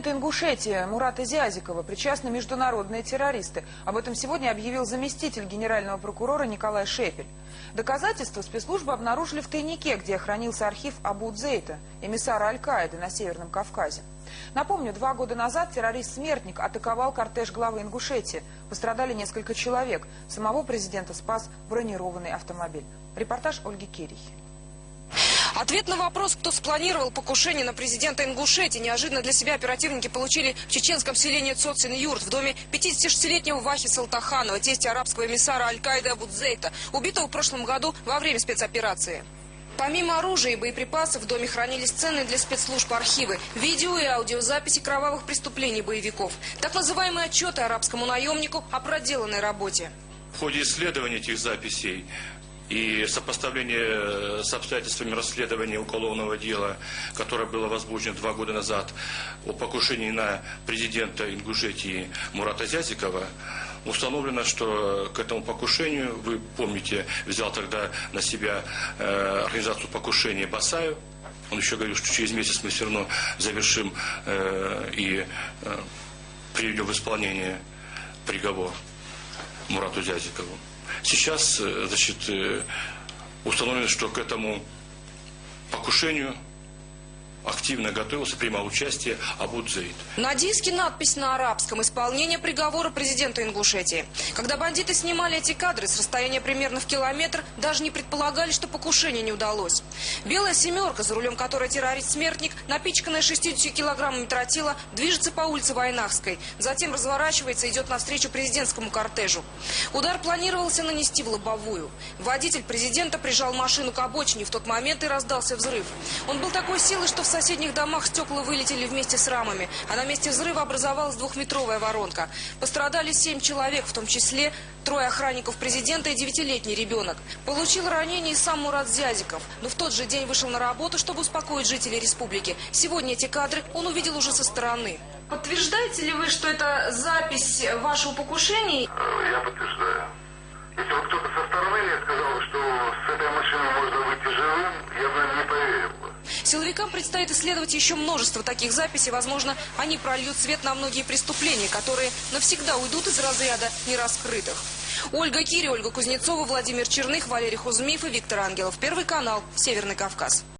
президента Ингушетии Мурата Зязикова причастны международные террористы. Об этом сегодня объявил заместитель генерального прокурора Николай Шепель. Доказательства спецслужбы обнаружили в тайнике, где хранился архив Абу Дзейта, эмиссара Аль-Каиды на Северном Кавказе. Напомню, 2 года назад террорист-смертник атаковал кортеж главы Ингушетии. Пострадали несколько человек. Самого президента спас бронированный автомобиль. Репортаж Ольги Керихи. Ответ на вопрос, кто спланировал покушение на президента Ингушетии, неожиданно для себя оперативники получили в чеченском селении Цоцин-Юрт, в доме 56-летнего Вахи Салтаханова, тестя арабского эмиссара Аль-Каиды Абу Дзейта, убитого в прошлом году во время спецоперации. Помимо оружия и боеприпасов в доме хранились ценные для спецслужб архивы, видео и аудиозаписи кровавых преступлений боевиков, так называемые отчеты арабскому наемнику о проделанной работе. В ходе исследования этих записей и сопоставление с обстоятельствами расследования уголовного дела, которое было возбуждено 2 года назад о покушении на президента Ингушетии Мурата Зязикова, установлено, что к этому покушению, вы помните, взял тогда на себя организацию покушения Басаев. Он еще говорил, что через месяц мы все равно завершим и приведем в исполнение приговор Мурату Зязикову. Сейчас, значит, установлено, что к этому покушению активно готовился, принимал участие Абу Дзейт. На диске надпись на арабском: «Исполнение приговора президента Ингушетии». Когда бандиты снимали эти кадры с расстояния примерно в километр, даже не предполагали, что покушение не удалось. Белая «семерка», за рулем которой террорист-смертник, напичканная 60 килограммами тротила, движется по улице Войнахской. Затем разворачивается и идет навстречу президентскому кортежу. Удар планировался нанести в лобовую. Водитель президента прижал машину к обочине. В тот момент и раздался взрыв. Он был такой силы, что в соседних домах стекла вылетели вместе с рамами, а на месте взрыва образовалась 2-метровая воронка. Пострадали 7 человек, в том числе 3 охранников президента и 9-летний ребенок. Получил ранение и сам Мурат Зязиков, но в тот же день вышел на работу, чтобы успокоить жителей республики. Сегодня эти кадры он увидел уже со стороны. Подтверждаете ли вы, что это запись вашего покушения? Я подтверждаю. Если бы кто-то со стороны мне сказал, что с этой машины можно выйти живым, я бы не поверил бы. Силовикам предстоит исследовать еще множество таких записей. Возможно, они прольют свет на многие преступления, которые навсегда уйдут из разряда нераскрытых. Ольга Кири, Ольга Кузнецова, Владимир Черных, Валерий Хузмиев и Виктор Ангелов. Первый канал, Северный Кавказ.